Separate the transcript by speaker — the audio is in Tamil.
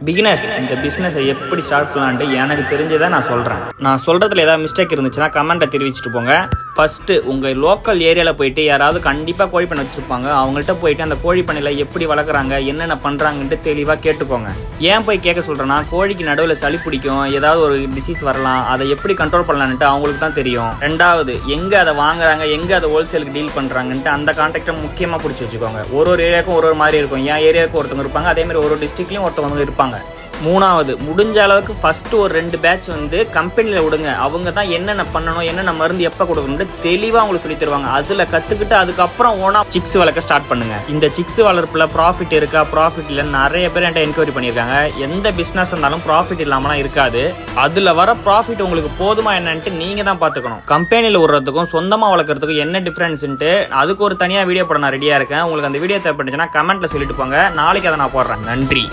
Speaker 1: பிகினர்ஸ் இந்த பிஸ்னஸை எப்படி ஸ்டார்ட் பண்ணலான்ட்டு எனக்கு தெரிஞ்சதை நான் சொல்கிறேன். நான் சொல்கிறதுல ஏதாவது மிஸ்டேக் இருந்துச்சுன்னா கமெண்ட்டை தெரிவிச்சுட்டு போங்க. ஃபஸ்ட்டு உங்கள் லோக்கல் ஏரியாவில் போயிட்டு யாராவது கண்டிப்பாக கோழி பண்ணை வச்சுருப்பாங்க. அவங்கள்ட்ட போயிட்டு அந்த கோழி பண்ணையில் எப்படி வளர்க்குறாங்க, என்னென்ன பண்ணுறாங்கன்ட்டு தெளிவாக கேட்டுக்கோங்க. ஏன் போய் கேட்க சொல்கிறேன்னா, கோழிக்கு நடுவில் சளி பிடிக்கும், ஏதாவது ஒரு டிசீஸ் வரலாம், அதை எப்படி கண்ட்ரோல் பண்ணலான்ட்டு அவங்களுக்கு தான் தெரியும். ரெண்டாவது, எங்கே அதை வாங்குறாங்க, எங்கே அதை ஹோல்சேலுக்கு டீல் பண்ணுறாங்கன்ட்டு அந்த கான்டாக்டை முக்கியமாக பிடிச்சி வச்சுக்கோங்க. ஒரு ஏரியாவுக்கும் ஒரு மாதிரி இருக்கும். என் ஏரியாவுக்கு ஒருத்தவங்க இருப்பாங்க, அதேமாதிரி ஒரு டிஸ்ட்ரிக்ட்லையும் ஒருத்தவங்க இருப்பாங்க. மூணாவது, முடிஞ்ச அளவுக்கு ஃபஸ்ட்டு ஒரு 2 பேட்ச் கம்பெனியில் விடுங்க. அவங்க தான் என்னென்ன பண்ணணும், என்னென்ன மருந்து எப்போ கொடுக்கணும்னு தெளிவாக அவங்களுக்கு சொல்லி தருவாங்க. அதில் கற்றுக்கிட்டு அதுக்கப்புறம் ஓனாக சிக்ஸ் வளர்க்க ஸ்டார்ட் பண்ணுங்க. இந்த சிக்ஸ் வளர்ப்பில் ப்ராஃபிட் இருக்கா, ப்ராஃபிட் இல்லைன்னு நிறைய பேர் என்கிட்ட என்கொயரி பண்ணியிருக்காங்க. எந்த பிஸ்னஸ் இருந்தாலும் ப்ராஃபிட் இல்லாமலாம் இருக்காது. அதில் வர ப்ராஃபிட் உங்களுக்கு போதுமா என்னன்ட்டு நீங்கள் தான் பார்த்துக்கணும். கம்பெனியில் விடுறதுக்கும் சொந்தமாக வளர்க்குறதுக்கும் என்ன டிஃப்ரென்ஸுன்ட்டு அதுக்கு ஒரு தனியாக வீடியோ போட நான் ரெடியாக இருக்கேன். உங்களுக்கு அந்த வீடியோ தேவைப்பட்டுச்சுன்னா கமெண்ட்டில் சொல்லிட்டு போங்க. நாளைக்கு அதை நான் போடுறேன். நன்றி.